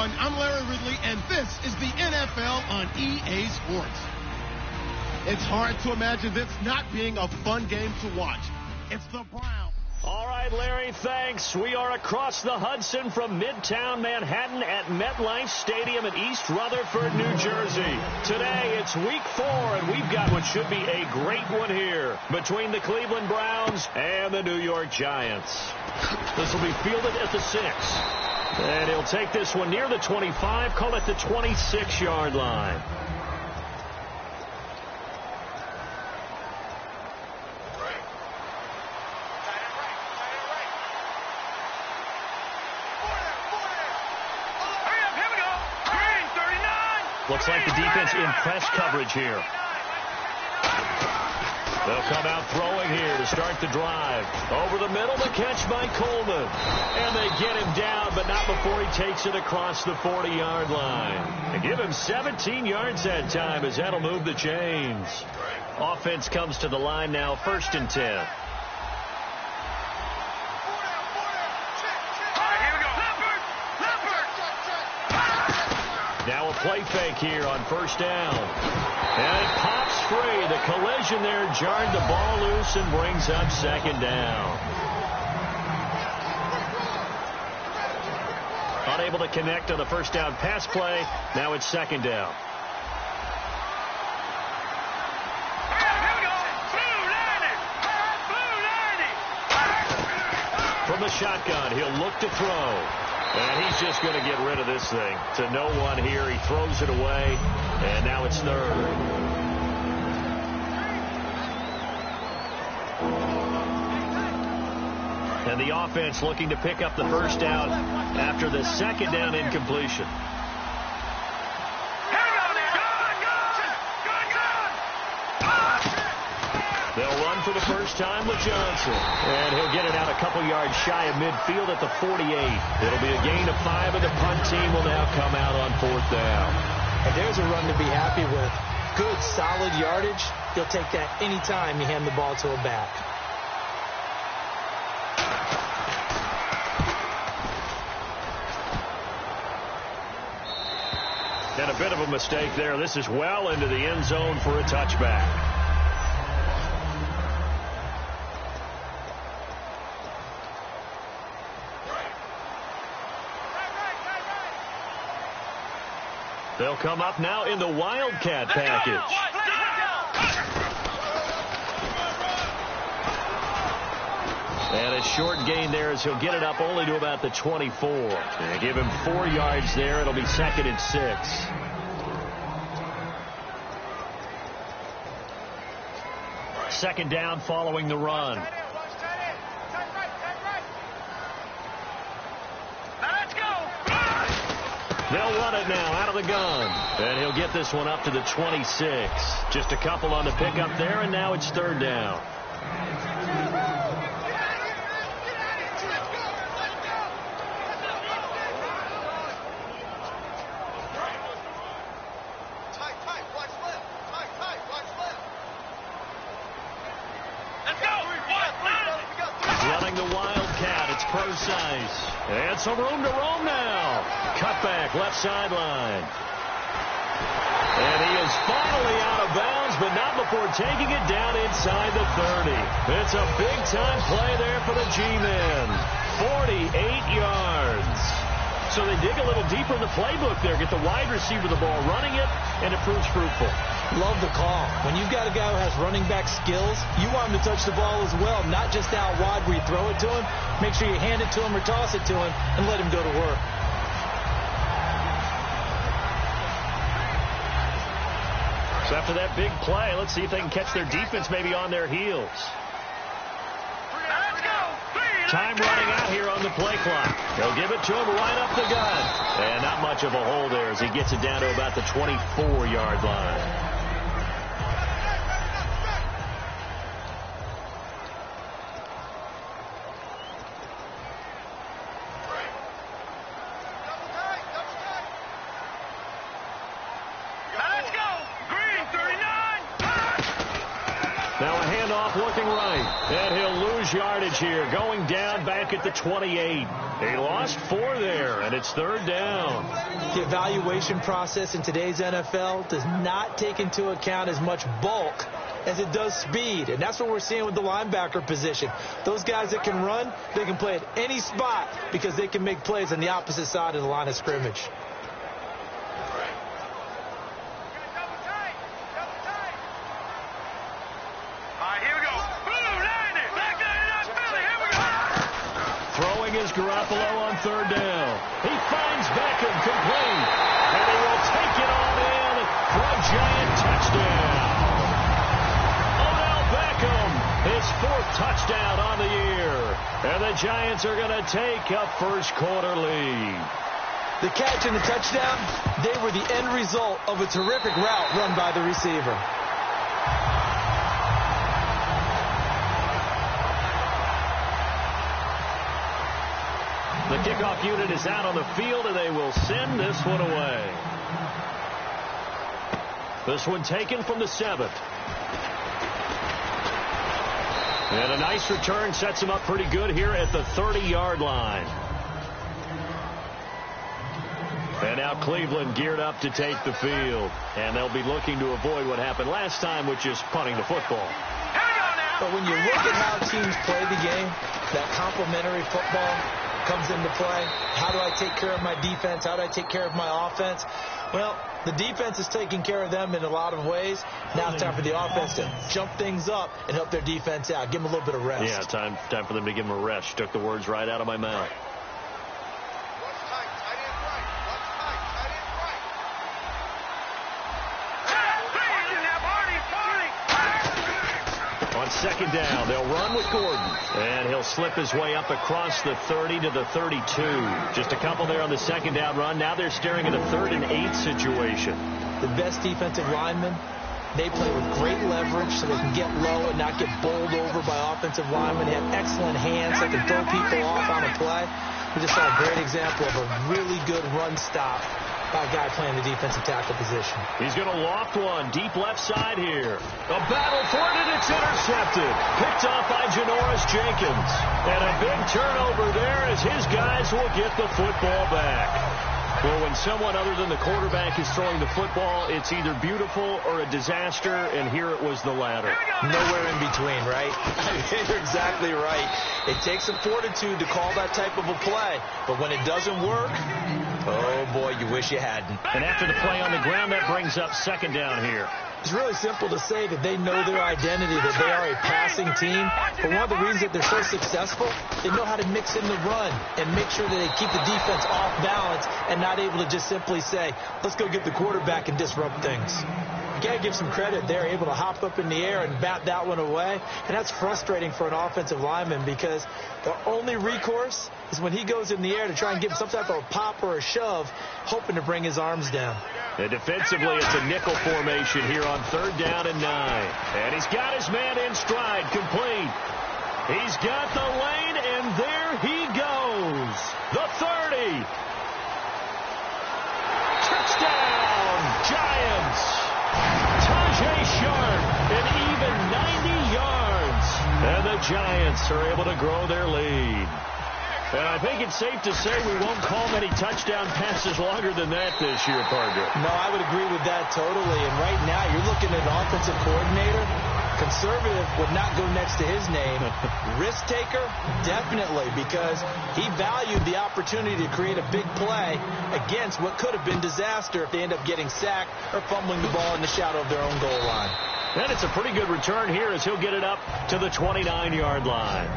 everyone. I'm Larry Ridley, and this is the NFL on EA Sports. It's hard to imagine this not being a fun game to watch. It's the Browns. All right, Larry, thanks. We are across the Hudson from Midtown Manhattan at MetLife Stadium in East Rutherford, New Jersey. Today, it's week 4, and we've got what should be a great one here between the Cleveland Browns and the New York Giants. This will be fielded at the 6. And he'll take this one near the 25, call it the 26-yard line. Looks like the defense in press coverage here. They'll come out throwing here to start the drive. Over the middle, the catch by Coleman. And they get him down, but not before he takes it across the 40-yard line. They give him 17 yards that time as that'll move the chains. Offense comes to the line now, 1st and 10. Now a play fake here on 1st down. And it pops free. The collision there jarred the ball loose and brings up 2nd down. Unable to connect on the 1st down pass play. Now it's 2nd down. From the shotgun, he'll look to throw. And he's just going to get rid of this thing. To no one here. He throws it away. And now it's 3rd. And the offense looking to pick up the 1st down after the 2nd down incompletion. They'll run for the first time with Johnson. And he'll get it out a couple yards shy of midfield at the 48. It'll be a gain of 5, and the punt team will now come out on 4th down. And there's a run to be happy with. Good, solid yardage. He'll take that any time you hand the ball to a back. And a bit of a mistake there. This is well into the end zone for a touchback. They'll come up now in the Wildcat package. And a short gain there as he'll get it up only to about the 24. They give him 4 yards there. It'll be 2nd and 6. Second down following the run. They'll run it now out of the gun. And he'll get this one up to the 26. Just a couple on the pickup there, and now it's 3rd down. Running the Wildcat, it's Procise. And some room to roam now. Cutback, left sideline. And he is finally out of bounds, but not before taking it down inside the 30. It's a big-time play there for the G-men. 48 yards. So they dig a little deeper in the playbook there, get the wide receiver the ball, running it, and it proves fruitful. Love the call. When you've got a guy who has running back skills, you want him to touch the ball as well, not just out wide where you throw it to him. Make sure you hand it to him or toss it to him and let him go to work. So after that big play, let's see if they can catch their defense maybe on their heels. Time running out here on the play clock. They'll give it to him right up the gut. And not much of a hole there as he gets it down to about the 24-yard line. Now a handoff looking right. And he'll lose yardage here. Going down back at the 28. He lost 4 there, and it's 3rd down. The evaluation process in today's NFL does not take into account as much bulk as it does speed. And that's what we're seeing with the linebacker position. Those guys that can run, they can play at any spot because they can make plays on the opposite side of the line of scrimmage. Is Garoppolo on 3rd down. He finds Beckham complete. And he will take it on in for a giant touchdown. Odell Beckham, his 4th touchdown on the year. And the Giants are going to take a first-quarter lead. The catch and the touchdown, they were the end result of a terrific route run by the receiver. The kickoff unit is out on the field, and they will send this one away. This one taken from the 7th. And a nice return sets him up pretty good here at the 30-yard line. And now Cleveland geared up to take the field. And they'll be looking to avoid what happened last time, which is punting the football. But when you look at how teams play the game, that complementary football comes into play. How do I take care of my defense? How do I take care of my offense? Well, the defense is taking care of them in a lot of ways. Now it's time for the offense to jump things up and help their defense out. Give them a little bit of rest. Yeah, time for them to give them a rest. Took the words right out of my mouth. On 2nd down, they'll run with Gordon. And he'll slip his way up across the 30 to the 32. Just a couple there on the 2nd down run. Now they're staring at a 3rd and 8 situation. The best defensive linemen, they play with great leverage so they can get low and not get bowled over by offensive linemen. They have excellent hands. They can throw people off on a play. We just saw a great example of a really good run stop by a guy playing the defensive tackle position. He's going to loft one deep left side here. A battle for it, and it's intercepted. Picked off by Janoris Jenkins. And a big turnover there as his guys will get the football back. Well, when someone other than the quarterback is throwing the football, it's either beautiful or a disaster, and here it was the latter. Nowhere in between, right? You're exactly right. It takes some fortitude to call that type of a play, but when it doesn't work, oh boy, you wish you hadn't. And after the play on the ground, that brings up 2nd down here. It's really simple to say that they know their identity, that they are a passing team. But one of the reasons that they're so successful, they know how to mix in the run and make sure that they keep the defense off balance and not able to just simply say, let's go get the quarterback and disrupt things. You got to give some credit. They're able to hop up in the air and bat that one away. And that's frustrating for an offensive lineman because the only recourse is when he goes in the air to try and give some type of a pop or a shove, hoping to bring his arms down. And defensively, it's a nickel formation here on 3rd down and 9. And he's got his man in stride, complete. He's got the lane, and there he goes. The 30. Touchdown, Giants. Tajay Sharp, an even 90 yards. And the Giants are able to grow their lead. And I think it's safe to say we won't call many touchdown passes longer than that this year, partner. No, I would agree with that totally. And right now, you're looking at an offensive coordinator. Conservative would not go next to his name. Risk taker, definitely, because he valued the opportunity to create a big play against what could have been disaster if they end up getting sacked or fumbling the ball in the shadow of their own goal line. And it's a pretty good return here as he'll get it up to the 29-yard line.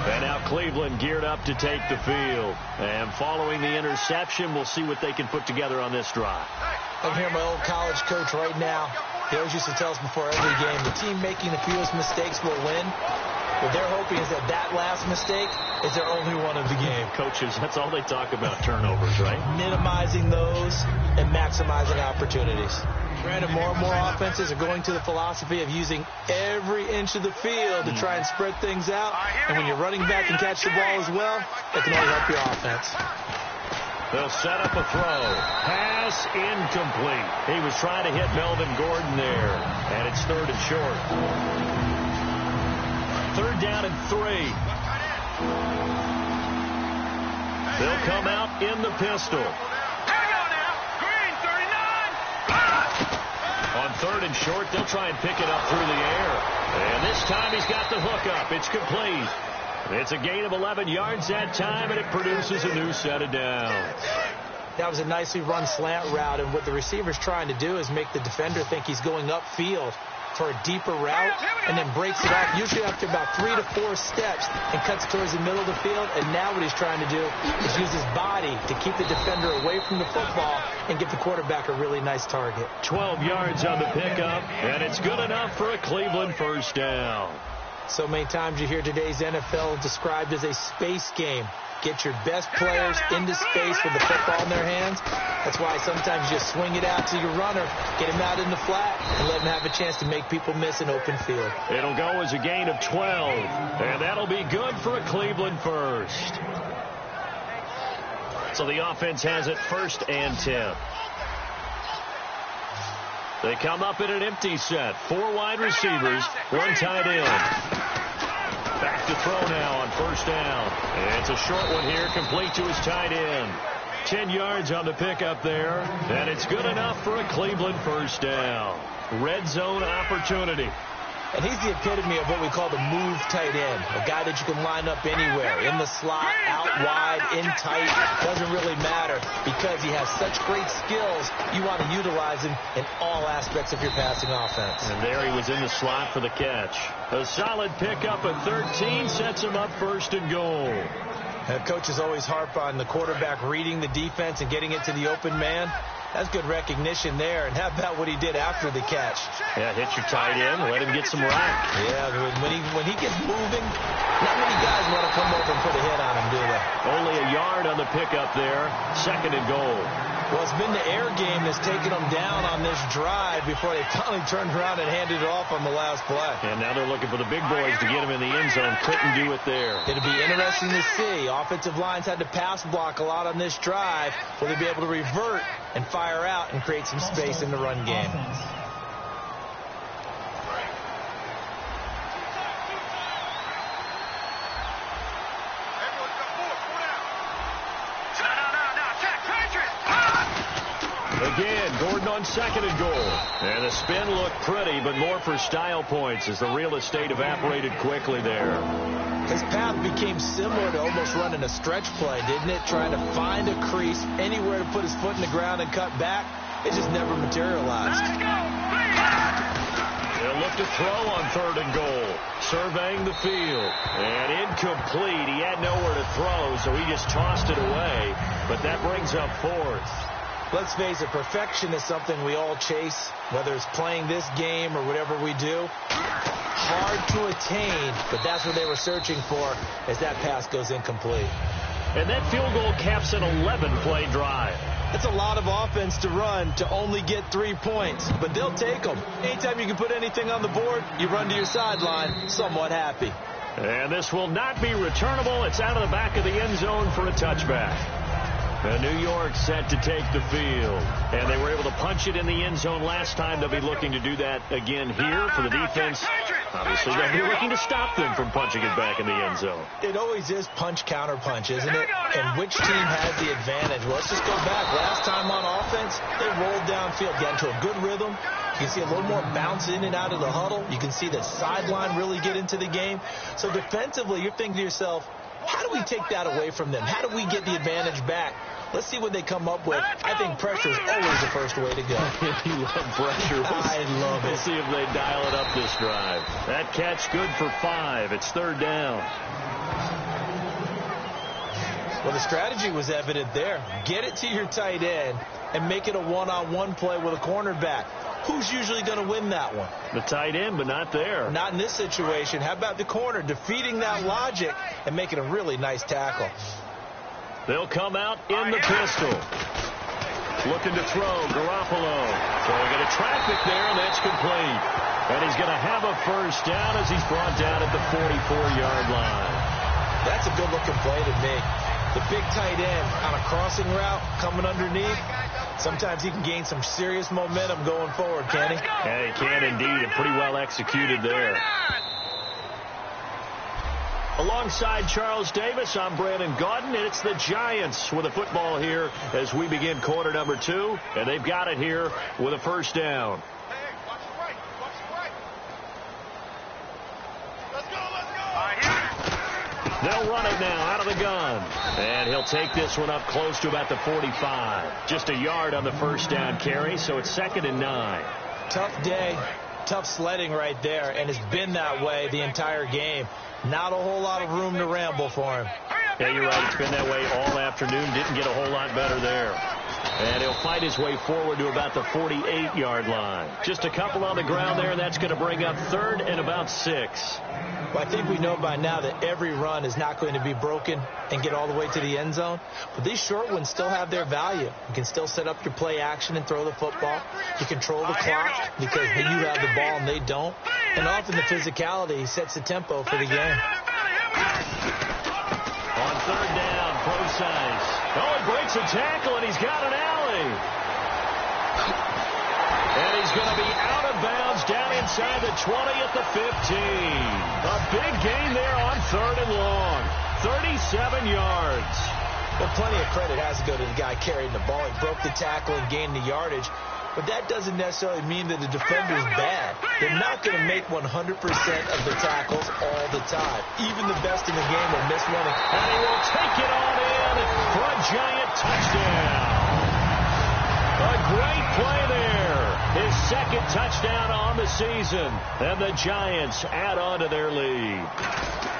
And now Cleveland geared up to take the field. And following the interception, we'll see what they can put together on this drive. I'm here, my old college coach right now. He always used to tell us before every game, the team making the fewest mistakes will win. What they're hoping is that that last mistake is their only one of the game. Coaches, that's all they talk about, turnovers, right? Minimizing those and maximizing opportunities. Granted, more and more offenses are going to the philosophy of using every inch of the field to try and spread things out. And when you're running back and catch the ball as well, it can only help your offense. They'll set up a throw. Pass incomplete. He was trying to hit Melvin Gordon there. And it's 3rd and short. 3rd down and 3. They'll come out in the pistol. On 3rd and short, they'll try and pick it up through the air. And this time he's got the hook up. It's complete. It's a gain of 11 yards that time, and it produces a new set of downs. That was a nicely run slant route, and what the receiver's trying to do is make the defender think he's going upfield for a deeper route, and then breaks it off, usually after about 3 to 4 steps, and cuts towards the middle of the field. And now what he's trying to do is use his body to keep the defender away from the football and get the quarterback a really nice target. 12 yards on the pickup, and it's good enough for a Cleveland 1st down. So many times you hear today's NFL described as a space game. Get your best players into space with the football in their hands. That's why sometimes you just swing it out to your runner, get him out in the flat, and let him have a chance to make people miss an open field. It'll go as a gain of 12, and that'll be good for a Cleveland 1st. So the offense has it 1st and 10. They come up in an empty set. 4 wide receivers, 1 tight end. Back to throw now on 1st down. And it's a short one here, complete to his tight end. 10 yards on the pickup there. And it's good enough for a Cleveland 1st down. Red zone opportunity. And he's the epitome of what we call the move tight end. A guy that you can line up anywhere. In the slot, out wide, in tight. Doesn't really matter because he has such great skills. You want to utilize him in all aspects of your passing offense. And there he was in the slot for the catch. A solid pickup at 13 sets him up 1st and goal. And coaches always harp on the quarterback reading the defense and getting it to the open man. That's good recognition there. And how about what he did after the catch? Yeah, hit your tight end, let him get some rack. Yeah, when he gets moving, not many guys want to come over and put a hit on him, do they? Only a yard on the pickup there. 2nd and goal. Well, it's been the air game that's taken them down on this drive before they finally turned around and handed it off on the last play. And now they're looking for the big boys to get him in the end zone. Couldn't do it there. It'll be interesting to see. Offensive lines had to pass block a lot on this drive. Will they be able to revert and fire out and create some space in the run game? Again, Gordon on 2nd and goal. And the spin looked pretty, but more for style points as the real estate evaporated quickly there. His path became similar to almost running a stretch play, didn't it? Trying to find a crease, anywhere to put his foot in the ground and cut back. It just never materialized. They'll look to throw on 3rd and goal. Surveying the field. And incomplete. He had nowhere to throw, so he just tossed it away. But that brings up 4th. Let's face it, perfection is something we all chase, whether it's playing this game or whatever we do. Hard to attain, but that's what they were searching for as that pass goes incomplete. And that field goal caps an 11-play drive. That's a lot of offense to run to only get 3 points, but they'll take them. Anytime you can put anything on the board, you run to your sideline somewhat happy. And this will not be returnable. It's out of the back of the end zone for a touchback. New York set to take the field. And they were able to punch it in the end zone last time. They'll be looking to do that again here for the defense. Obviously, they'll be looking to stop them from punching it back in the end zone. It always is punch, counter punch, isn't it? And which team has the advantage? Well, let's just go back. Last time on offense, they rolled downfield, got into a good rhythm. You can see a little more bounce in and out of the huddle. You can see the sideline really get into the game. So defensively, you're thinking to yourself, how do we take that away from them? How do we get the advantage back? Let's see what they come up with. I think pressure is always the first way to go. You love pressure. I love it. We'll see if they dial it up this drive. That catch good for 5. It's 3rd down. Well, the strategy was evident there. Get it to your tight end and make it a one-on-one play with a cornerback. Who's usually going to win that one? The tight end, but not there. Not in this situation. How about the corner defeating that logic and making a really nice tackle? They'll come out in the pistol. Looking to throw. Garoppolo throwing into traffic there, and that's complete. And he's going to have a 1st down as he's brought down at the 44-yard line. That's a good-looking play to me. The big tight end on a crossing route coming underneath, sometimes he can gain some serious momentum going forward, can he? Yeah, he can indeed, and pretty well executed there. Alongside Charles Davis, I'm Brandon Gaudin, and it's the Giants with the football here as we begin quarter number 2, and they've got it here with a first down. They'll run it now out of the gun. And he'll take this one up close to about the 45. Just a yard on the first down carry, so it's 2nd and 9. Tough day, tough sledding right there, and it's been that way the entire game. Not a whole lot of room to ramble for him. Yeah, you're right. It's been that way all afternoon. Didn't get a whole lot better there. And he'll fight his way forward to about the 48-yard line. Just a couple on the ground there, and that's going to bring up 3rd and about 6. Well, I think we know by now that every run is not going to be broken and get all the way to the end zone. But these short ones still have their value. You can still set up your play action and throw the football. You control the clock because you have the ball and they don't. And often the physicality sets the tempo for the game. On 3rd down, Procise. Oh, he breaks a tackle, and he's got an alley. And he's going to be out of bounds down inside the 20 at the 15. A big gain there on 3rd and long. 37 yards. Well, plenty of credit has to go to the guy carrying the ball. He broke the tackle and gained the yardage. But that doesn't necessarily mean that the defender is bad. They're not going to make 100% of the tackles all the time. Even the best in the game will miss one. And he will take it on in for a Giant touchdown. A great play there. His 2nd touchdown on the season. And the Giants add on to their lead.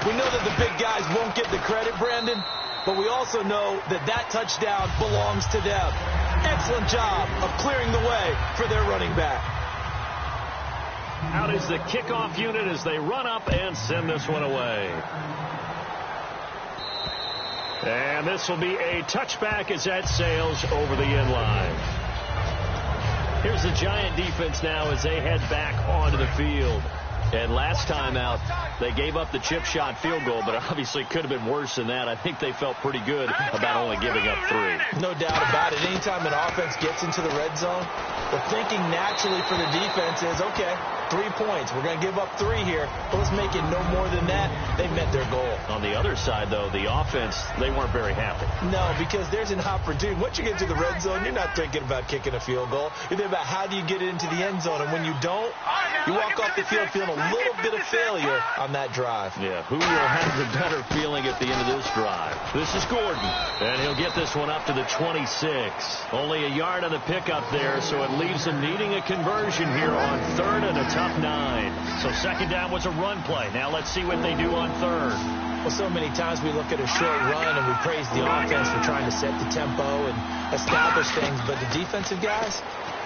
We know that the big guys won't get the credit, Brandon, but we also know that that touchdown belongs to them. Excellent job of clearing the way for their running back. Out is the kickoff unit as they run up and send this one away. And this will be a touchback as that sails over the end line. Here's the Giant defense now as they head back onto the field. And last time out, they gave up the chip shot field goal, but obviously could have been worse than that. I think they felt pretty good about only giving up 3. No doubt about it. Anytime an offense gets into the red zone, the thinking naturally for the defense is, okay, 3 points. We're going to give up 3 here, but let's make it no more than that. They met their goal. On the other side, though, the offense, they weren't very happy. No, because there's an opportunity. Once you get to the red zone, you're not thinking about kicking a field goal. You're thinking about how do you get it into the end zone, and when you don't, you walk off the field feeling a little bit of failure on that drive. Yeah, who will have the better feeling at the end of this drive? This is Gordon, and he'll get this one up to the 26. Only a yard on the pickup there, so it leaves them needing a conversion here on 3rd and a tough 9. So 2nd down was a run play. Now let's see what they do on 3rd. Well, so many times we look at a short run and we praise the offense for trying to set the tempo and establish things, but the defensive guys,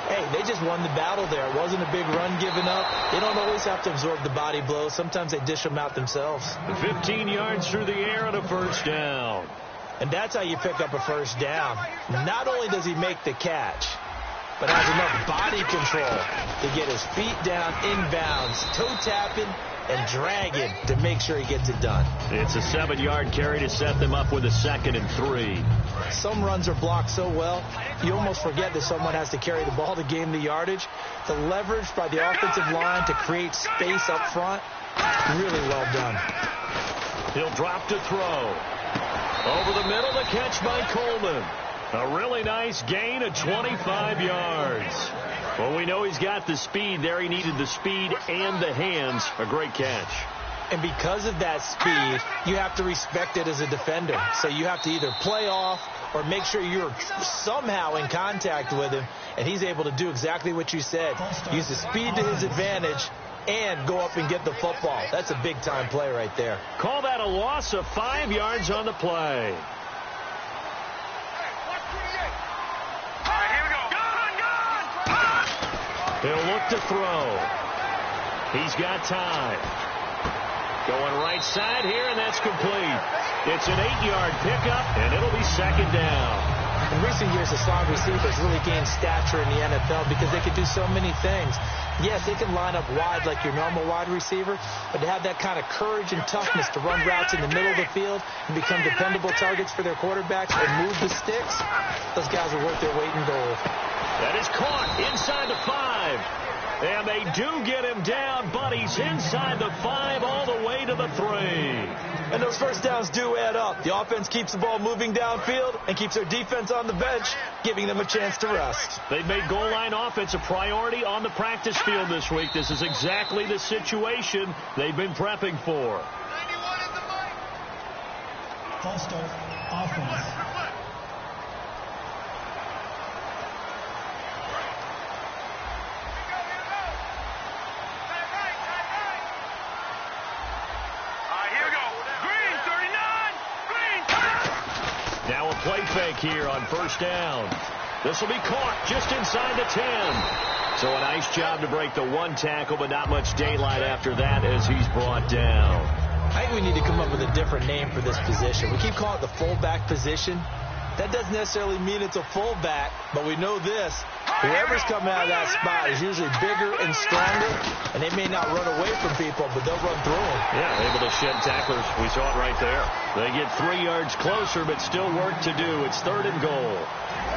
hey, they just won the battle there. It wasn't a big run given up. They don't always have to absorb the body blows. Sometimes they dish them out themselves. 15 yards through the air on a first down. And that's how you pick up a first down. Not only does he make the catch, but has enough body control to get his feet down inbounds, toe tapping and dragging to make sure he gets it done. It's a 7-yard carry to set them up with a 2nd and 3. Some runs are blocked so well, you almost forget that someone has to carry the ball to gain the yardage. The leverage by the offensive line to create space up front, really well done. He'll drop to throw. Over the middle, the catch by Coleman. A really nice gain of 25 yards. Well, we know he's got the speed there. He needed the speed and the hands. A great catch. And because of that speed, you have to respect it as a defender. So you have to either play off or make sure you're somehow in contact with him. And he's able to do exactly what you said. Use the speed to his advantage and go up and get the football. That's a big-time play right there. Call that a loss of 5 yards on the play. He'll look to throw. He's got time. Going right side here, and that's complete. It's an 8-yard pickup, and it'll be 2nd down. In recent years, the slot receivers really gained stature in the NFL because they can do so many things. Yes, they can line up wide like your normal wide receiver, but to have that kind of courage and toughness to run routes in the middle of the field and become dependable targets for their quarterbacks and move the sticks, those guys are worth their weight in gold. That is caught inside the 5. And they do get him down, but he's inside the 5 all the way to the 3. And those first downs do add up. The offense keeps the ball moving downfield and keeps their defense on the bench, giving them a chance to rest. They've made goal line offense a priority on the practice field this week. This is exactly the situation they've been prepping for. False start, offense. Now a play fake here on first down. This will be caught just inside the 10. So a nice job to break the 1 tackle, but not much daylight after that as he's brought down. I think we need to come up with a different name for this position. We keep calling it the fullback position. That doesn't necessarily mean it's a fullback, but we know this. Whoever's coming out of that spot is usually bigger and stronger, and they may not run away from people, but they'll run through them. Yeah, able to shed tacklers. We saw it right there. They get 3 yards closer, but still work to do. It's 3rd and goal.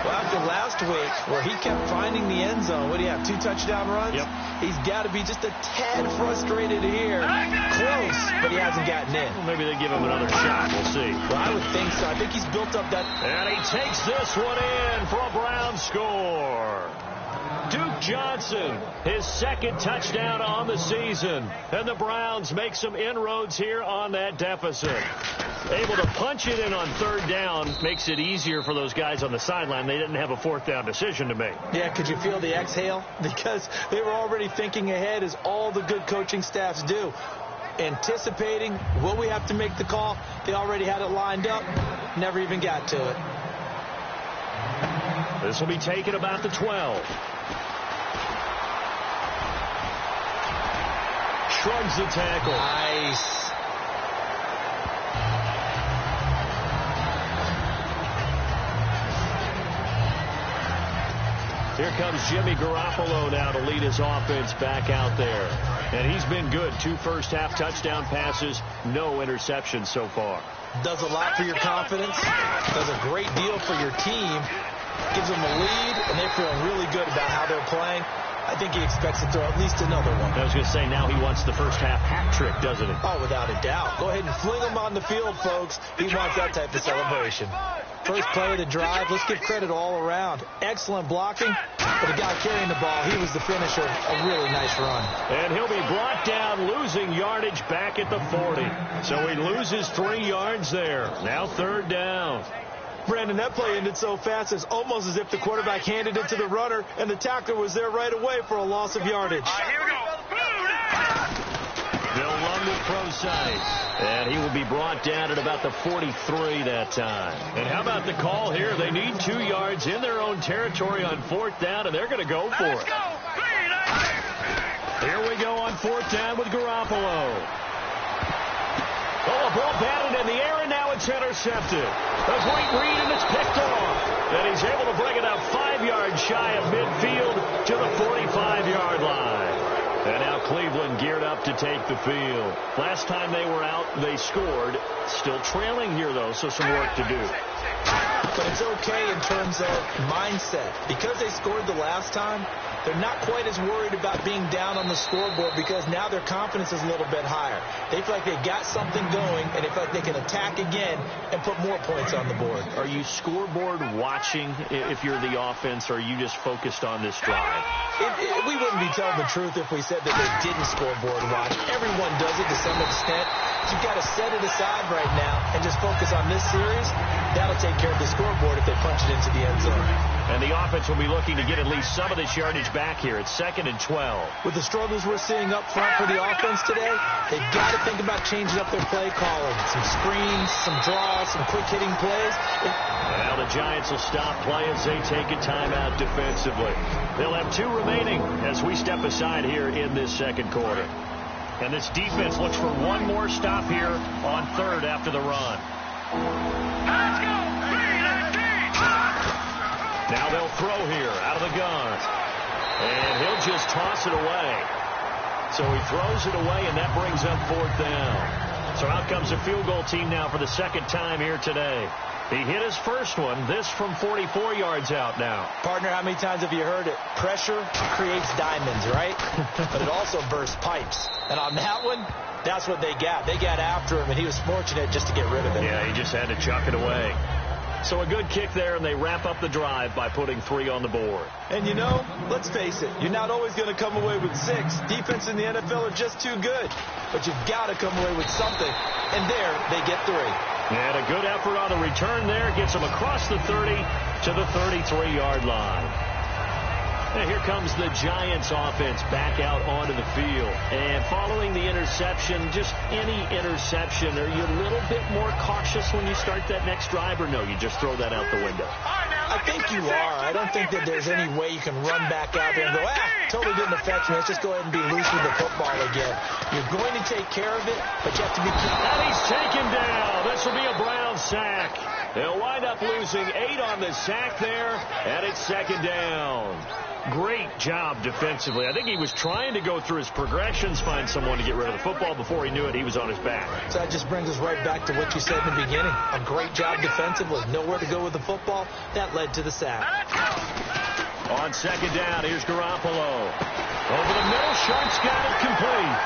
Well, after last week, where he kept finding the end zone, what do you have, 2 touchdown runs? Yep. He's got to be just a tad frustrated here. Close, but he hasn't gotten in. Well, maybe they give him another shot. We'll see. Well, I would think so. I think he's built up that. And he takes this one in for a Brown score. Duke Johnson, his 2nd touchdown on the season. And the Browns make some inroads here on that deficit. Able to punch it in on 3rd down makes it easier for those guys on the sideline. They didn't have a 4th down decision to make. Yeah, could you feel the exhale? Because they were already thinking ahead, as all the good coaching staffs do. Anticipating, will we have to make the call? They already had it lined up. Never even got to it. This will be taken about the 12. Shrugs the tackle. Nice. Here comes Jimmy Garoppolo now to lead his offense back out there. And he's been good. 2 first-half touchdown passes, no interceptions so far. Does a lot for your confidence. Does a great deal for your team. Gives them a lead, and they're feeling really good about how they're playing. I think he expects to throw at least another one. I was going to say, now he wants the first-half hat trick, doesn't he? Oh, without a doubt. Go ahead and fling him on the field, folks. He wants that type of celebration. First play of the drive. Let's give credit all around. Excellent blocking. But the guy carrying the ball, he was the finisher. A really nice run. And he'll be brought down, losing yardage back at the 40. So he loses 3 yards there. Now 3rd down. Brandon, that play ended so fast, it's almost as if the quarterback handed it to the runner, and the tackler was there right away for a loss of yardage. Here we go. They'll run with Prosite. And he will be brought down at about the 43 that time. And how about the call here? They need 2 yards in their own territory on 4th down, and they're going to go for it. Here we go on 4th down with Garoppolo. Oh, a ball batted in the air, and now it's intercepted. A great read, and it's picked off. And he's able to bring it up 5 yards shy of midfield to the 45-yard line. And now Cleveland geared up to take the field. Last time they were out, they scored. Still trailing here, though, so some work to do. But it's okay in terms of mindset. Because they scored the last time, they're not quite as worried about being down on the scoreboard because now their confidence is a little bit higher. They feel like they got something going, and they feel like they can attack again and put more points on the board. Are you scoreboard watching if you're the offense, or are you just focused on this drive? We wouldn't be telling the truth if we said that they didn't scoreboard watch. Everyone does it to some extent. You've got to set it aside right now and just focus on this series. That'll take care of the scoreboard if they punch it into the end zone. And the offense will be looking to get at least some of this yardage back here. It's 2nd and 12. With the struggles we're seeing up front for the offense today, they've got to think about changing up their play calling. Some screens, some draws, some quick-hitting plays. Now the Giants will stop play as they take a timeout defensively. They'll have 2 remaining as we step aside here in this 2nd quarter. And this defense looks for one more stop here on 3rd after the run. Let's go! Now they'll throw here out of the gun. And he'll just toss it away. So he throws it away, and that brings up 4th down. So out comes a field goal team now for the second time here today. He hit his first one, this from 44 yards out now. Partner, how many times have you heard it? Pressure creates diamonds, right? But it also bursts pipes. And on that one, that's what they got. They got after him, and he was fortunate just to get rid of it. Yeah, he just had to chuck it away. So a good kick there, and they wrap up the drive by putting 3 on the board. And, you know, let's face it, you're not always going to come away with 6. Defense in the NFL are just too good. But you've got to come away with something. And there, they get 3. And a good effort on the return there. Gets them across the 30 to the 33-yard line. And here comes the Giants offense back out onto the field. And following the interception, just any interception, are you a little bit more cautious when you start that next drive, or no, you just throw that out the window? I think you are. I don't think that there's any way you can run back out there and go, totally didn't affect me. Let's just go ahead and be loose with the football again. You're going to take care of it, but you have to be careful. And he's taken down. This will be a Brown sack. They'll wind up losing 8 on the sack there, and it's 2nd down. Great job defensively. I think he was trying to go through his progressions, find someone to get rid of the football. Before he knew it, he was on his back. So that just brings us right back to what you said in the beginning. A great job defensively. Nowhere to go with the football. That led to the sack. On 2nd down, here's Garoppolo. Over the middle, Sharp's got it complete.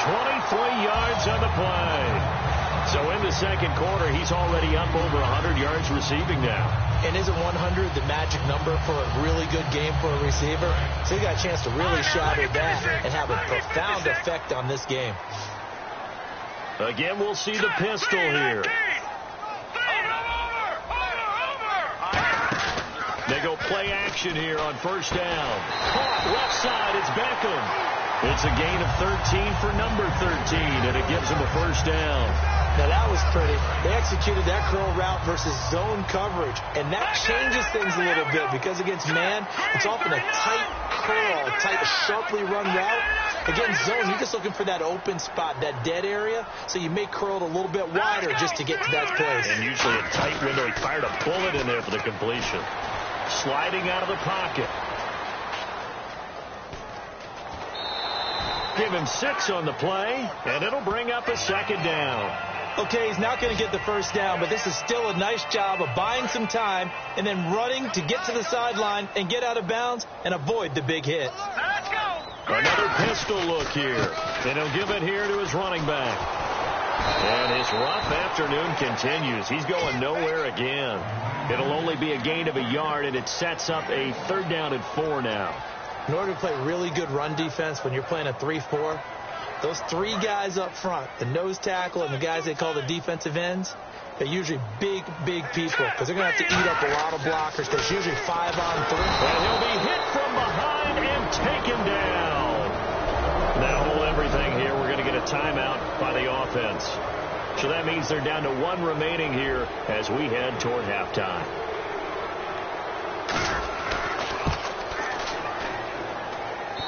23 yards on the play. So in the second quarter, he's already up over 100 yards receiving now. And isn't 100 the magic number for a really good game for a receiver? So he got a chance to really shatter that and have a profound effect on this game. Again, we'll see the pistol here. They go play action here on 1st down. Caught left side, it's Beckham. It's a gain of 13 for number 13, and it gives him a 1st down. Now, that was pretty. They executed that curl route versus zone coverage, and that changes things a little bit because against man, it's often a tight curl, a tight, sharply run route. Against zone, you're just looking for that open spot, that dead area, so you may curl it a little bit wider just to get to that place. And usually a tight window. He fired a bullet in there for the completion. Sliding out of the pocket. Give him 6 on the play, and it'll bring up a 2nd down. Okay, he's not going to get the 1st down, but this is still a nice job of buying some time and then running to get to the sideline and get out of bounds and avoid the big hit. Let's go. Another pistol look here, and he'll give it here to his running back. And his rough afternoon continues. He's going nowhere again. It'll only be a gain of a yard, and it sets up a 3rd down and 4 now. In order to play really good run defense when you're playing a 3-4, those 3 guys up front, the nose tackle and the guys they call the defensive ends, they're usually big, big people because they're going to have to eat up a lot of blockers. There's usually 5 on 3. And he'll be hit from behind and taken down. Now hold everything here. We're going to get a timeout by the offense. So that means they're down to 1 remaining here as we head toward halftime.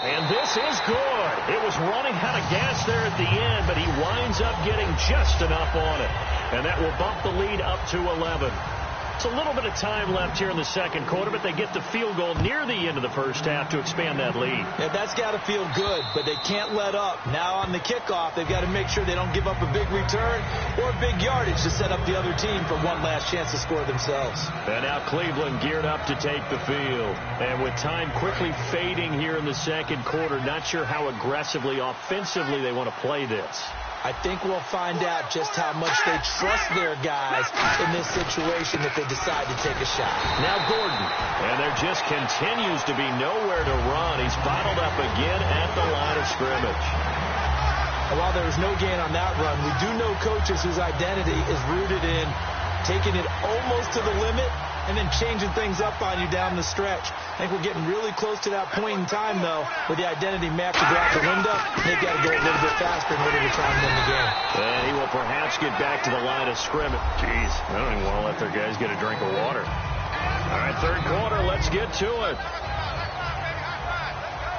And this is good. It was running out of gas there at the end, but he winds up getting just enough on it. And that will bump the lead up to 11. It's a little bit of time left here in the second quarter, but they get the field goal near the end of the first half to expand that lead. Yeah, that's got to feel good, but they can't let up. Now on the kickoff, they've got to make sure they don't give up a big return or big yardage to set up the other team for one last chance to score themselves. And now Cleveland geared up to take the field. And with time quickly fading here in the second quarter, not sure how aggressively, offensively they want to play this. I think we'll find out just how much they trust their guys in this situation if they decide to take a shot. Now Gordon, and there just continues to be nowhere to run. He's bottled up again at the line of scrimmage. And while there was no gain on that run, we do know coaches whose identity is rooted in taking it almost to the limit and then changing things up on you down the stretch. I think we're getting really close to that point in time, though, where the identity may have to go out the window. They've got to go a little bit faster in order to try and win the game. And he will perhaps get back to the line of scrimmage. Jeez, I don't even want to let their guys get a drink of water. All right, third quarter, let's get to it.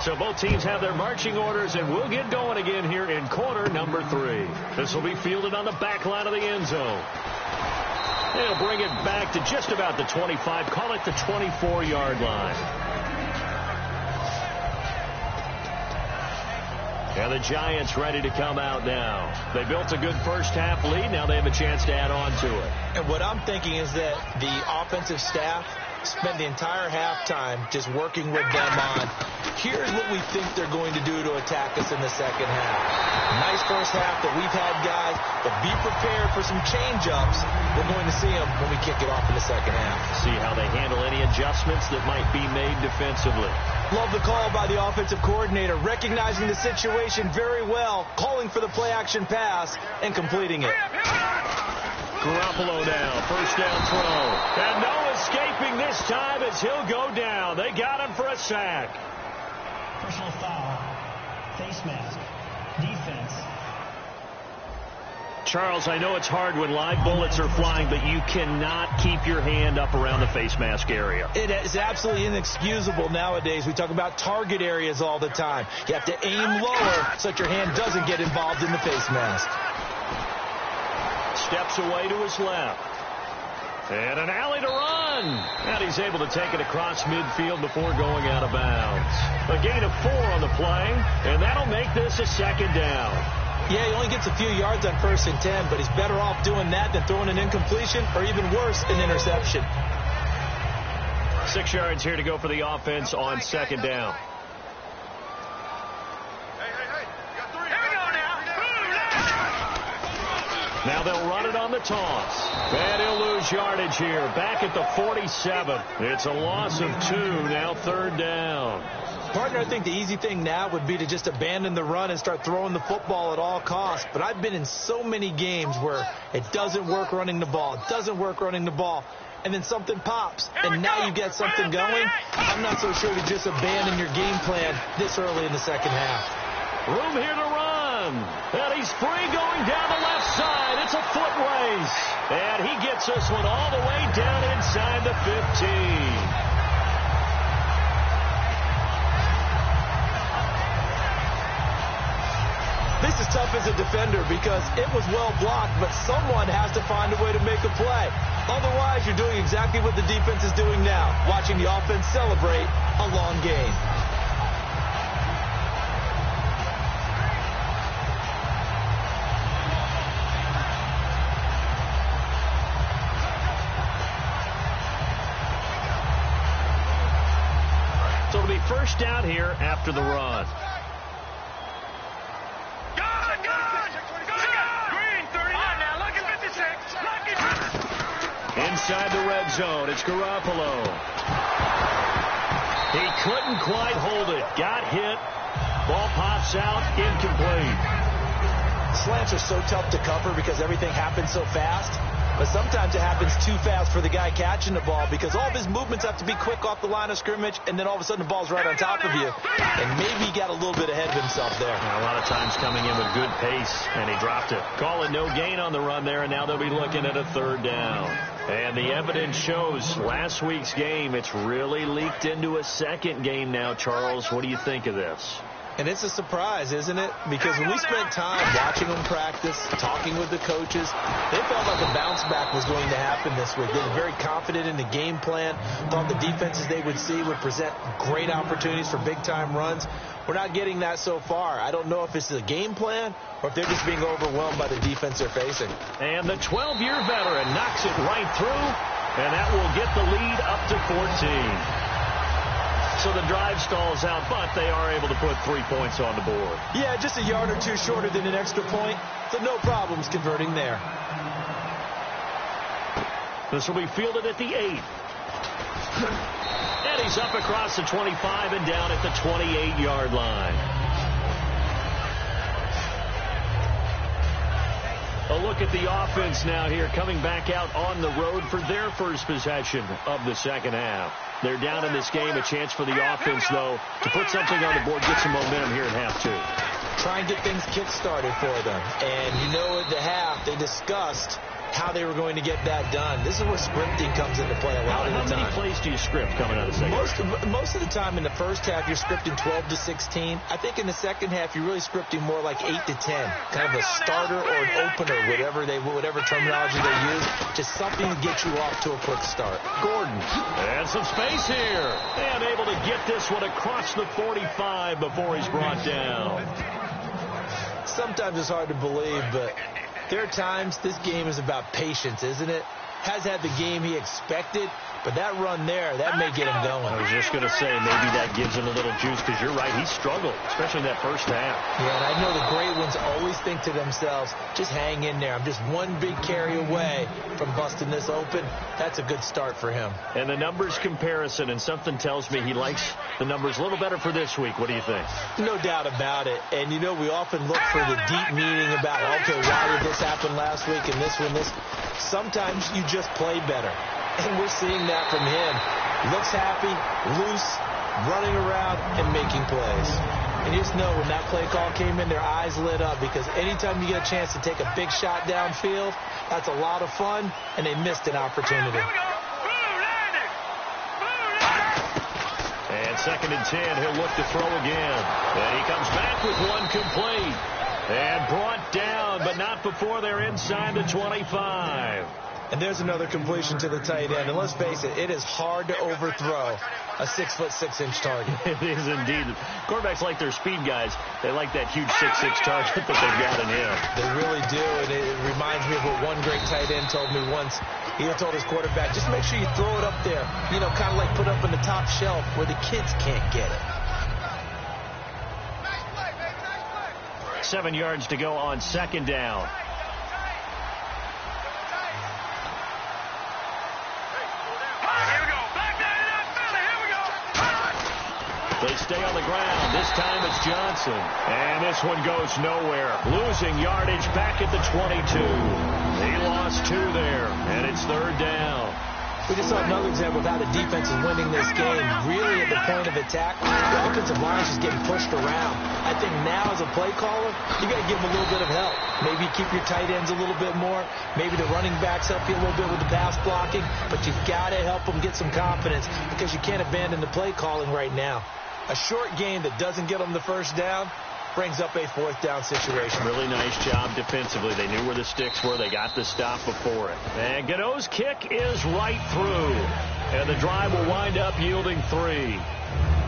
So both teams have their marching orders, and we'll get going again here in quarter number 3. This will be fielded on the back line of the end zone. They'll bring it back to just about the 25. Call it the 24-yard line. And the Giants ready to come out now. They built a good first-half lead. Now they have a chance to add on to it. And what I'm thinking is that the offensive staff spent the entire halftime just working with them on, here's what we think they're going to do to attack us in the second half. Nice first half that we've had, guys, but be prepared for some change-ups. We're going to see them when we kick it off in the second half. See how they handle any adjustments that might be made defensively. Love the call by the offensive coordinator, recognizing the situation very well, calling for the play-action pass, and completing it. Garoppolo now, first down throw. And no escaping this time as he'll go down. They got him for a sack. Personal foul. Face mask. Defense. Charles, I know it's hard when live bullets are flying, but you cannot keep your hand up around the face mask area. It is absolutely inexcusable nowadays. We talk about target areas all the time. You have to aim lower so that your hand doesn't get involved in the face mask. Steps away to his left. And an alley to run. And he's able to take it across midfield before going out of bounds. A gain of 4 on the play, and that'll make this a second down. Yeah, he only gets a few yards on 1st and 10, but he's better off doing that than throwing an incompletion or even worse, an interception. 6 yards here to go for the offense on second down. Now they'll run it on the toss. And he'll lose yardage here. Back at the 47. It's a loss of 2. Now 3rd down. Partner, I think the easy thing now would be to just abandon the run and start throwing the football at all costs. But I've been in so many games where it doesn't work running the ball. It doesn't work running the ball. And then something pops. And now you get something going. I'm not so sure to just abandon your game plan this early in the second half. Room here to run. And he's free going down the left side. It's a foot race. And he gets this one all the way down inside the 15. This is tough as a defender because it was well blocked, but someone has to find a way to make a play. Otherwise, you're doing exactly what the defense is doing now, watching the offense celebrate a long game. So it'll be first down here after the run. Inside the red zone, it's Garoppolo. He couldn't quite hold it. Got hit. Ball pops out, incomplete. Slants are so tough to cover because everything happens so fast. But sometimes it happens too fast for the guy catching the ball because all of his movements have to be quick off the line of scrimmage, and then all of a sudden the ball's right on top of you. And maybe he got a little bit ahead of himself there. A lot of times coming in with good pace, and he dropped it. Call it no gain on the run there, and now they'll be looking at a 3rd down. And the evidence shows last week's game, it's really leaked into a second game now, Charles. What do you think of this? And it's a surprise, isn't it? Because when we spent time watching them practice, talking with the coaches, they felt like a bounce back was going to happen this week. They were very confident in the game plan, thought the defenses they would see would present great opportunities for big-time runs. We're not getting that so far. I don't know if it's a game plan or if they're just being overwhelmed by the defense they're facing. And the 12-year veteran knocks it right through, and that will get the lead up to 14. So the drive stalls out, but they are able to put 3 points on the board. Yeah, just a yard or two shorter than an extra point, so no problems converting there. This will be fielded at the 8. And he's up across the 25 and down at the 28-yard line. A look at the offense now here, coming back out on the road for their first possession of the second half. They're down in this game. A chance for the offense, though, to put something on the board, get some momentum here in half 2. Try and get things kick-started for them. And you know at the half, they discussed how they were going to get that done. This is where scripting comes into play a lot of the time. How many plays do you script coming out of the second? Most of the time in the first half, you're scripting 12 to 16. I think in the second half, you're really scripting more like 8 to 10. Kind of a starter or an opener, whatever terminology they use. Just something to get you off to a quick start. Gordon. And some space here. And able to get this one across the 45 before he's brought down. Sometimes it's hard to believe, but there are times this game is about patience, isn't it? Has had the game he expected, but that run there, that may get him going. I was just going to say, maybe that gives him a little juice, because you're right, he struggled, especially in that first half. Yeah, and I know the great ones always think to themselves, just hang in there. I'm just one big carry away from busting this open. That's a good start for him. And the numbers comparison, and something tells me he likes the numbers a little better for this week. What do you think? No doubt about it. And, you know, we often look for the deep meaning about, okay, why did this happen last week and this one, this. Sometimes you just play better. And we're seeing that from him. Looks happy, loose, running around, and making plays. And you just know when that play call came in, their eyes lit up, because anytime you get a chance to take a big shot downfield, that's a lot of fun, and they missed an opportunity. And 2nd and 10, he'll look to throw again. And he comes back with one complete. And brought down, but not before they're inside the 25. And there's another completion to the tight end. And let's face it, it is hard to overthrow a 6'6" target. It is indeed. Quarterbacks like their speed guys. They like that huge 6'6" target that they've got in him. They really do. And it reminds me of what one great tight end told me once. He told his quarterback, just make sure you throw it up there. You know, kind of like put up on the top shelf where the kids can't get it. 7 yards to go on 2nd down. They stay on the ground. This time it's Johnson. And this one goes nowhere. Losing yardage back at the 22. He lost 2 there. And it's 3rd down. We just saw another example of how the defense is winning this game. Really at the point of attack, the offensive line is just getting pushed around. I think now as a play caller, you got to give them a little bit of help. Maybe keep your tight ends a little bit more. Maybe the running backs help you a little bit with the pass blocking. But you've got to help them get some confidence, because you can't abandon the play calling right now. A short game that doesn't get them the first down brings up a 4th down situation. Really nice job defensively. They knew where the sticks were. They got the stop before it. And Gano's kick is right through. And the drive will wind up yielding 3.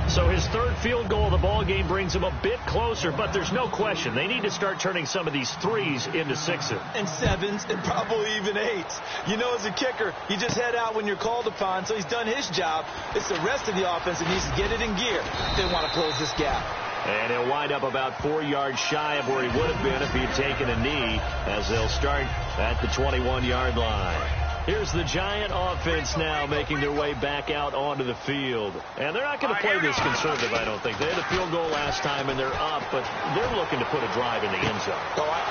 So his 3rd field goal of the ball game brings him a bit closer, but there's no question they need to start turning some of these 3s into 6s. And 7s, and probably even 8s. You know, as a kicker, you just head out when you're called upon, so he's done his job. It's the rest of the offense that needs to get it in gear if they want to close this gap. And he'll wind up about 4 yards shy of where he would have been if he had taken a knee, as they'll start at the 21-yard line. Here's the Giant offense now making their way back out onto the field. And they're not going to play this conservative, I don't think. They had a field goal last time, and they're up, but they're looking to put a drive in the end zone.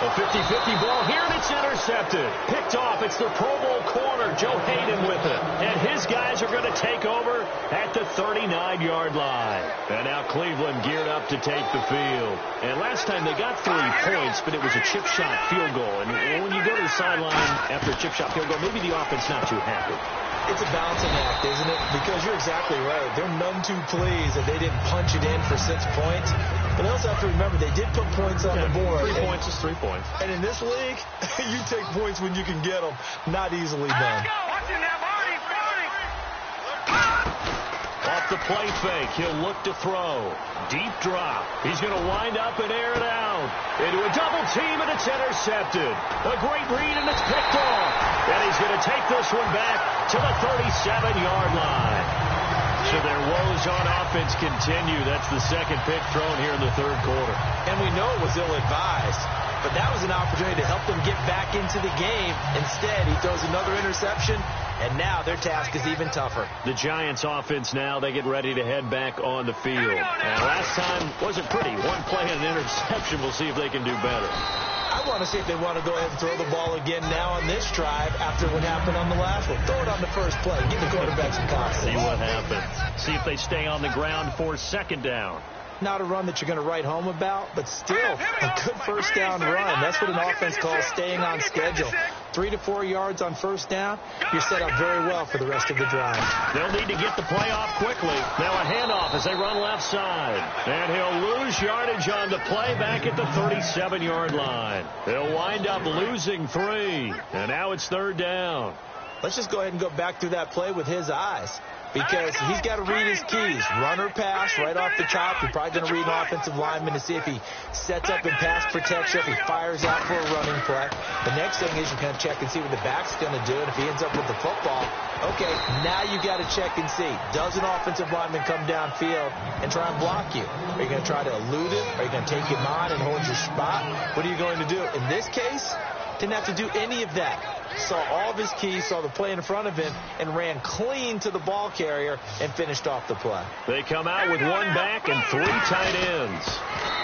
A 50-50 ball here, and it's intercepted. Picked off. It's the Pro Bowl corner, Joe Hayden, with it. And his guys are going to take over at the 39-yard line. And now Cleveland geared up to take the field. And last time they got 3 points, but it was a chip shot field goal. And when you go to the sideline after a chip shot field goal, maybe the offense not too happy. It's a balancing act, isn't it? Because you're exactly right. They're none too pleased that they didn't punch it in for 6 points. But they also have to remember they did put points on the board. 3 points is 3 points. And in this league, you take points when you can get them. Not easily done. Off the play fake, he'll look to throw. Deep drop. He's going to wind up and air it out. Into a double team, and it's intercepted. A great read, and it's picked off. And he's going to take this one back to the 37-yard line. So their woes on offense continue. That's the 2nd pick thrown here in the 3rd quarter. And we know it was ill-advised. But that was an opportunity to help them get back into the game. Instead, he throws another interception, and now their task is even tougher. The Giants offense now, they get ready to head back on the field. And last time wasn't pretty. 1 play and an interception. We'll see if they can do better. I want to see if they want to go ahead and throw the ball again now on this drive after what happened on the last one. Throw it on the first play. Give the quarterback some confidence. See what happens. See if they stay on the ground for 2nd down. Not a run that you're going to write home about, but still a good first down run. That's what an offense calls staying on schedule. 3 to 4 yards on first down, you're set up very well for the rest of the drive. They'll need to get the play off quickly. Now a handoff as they run left side. And he'll lose yardage on the play back at the 37-yard line. They'll wind up losing 3. And now it's third down. Let's just go ahead and go back through that play with his eyes, because he's got to read his keys. Run or pass right off the top. You're probably going to read an offensive lineman to see if he sets up in pass protection, if he fires out for a running play. The next thing is you're going to check and see what the back's going to do, and if he ends up with the football, okay, now you got to check and see. Does an offensive lineman come downfield and try and block you? Are you going to try to elude him? Are you going to take him on and hold your spot? What are you going to do? In this case, didn't have to do any of that. Saw all of his keys, saw the play in front of him, and ran clean to the ball carrier and finished off the play. They come out with 1 back and 3 tight ends.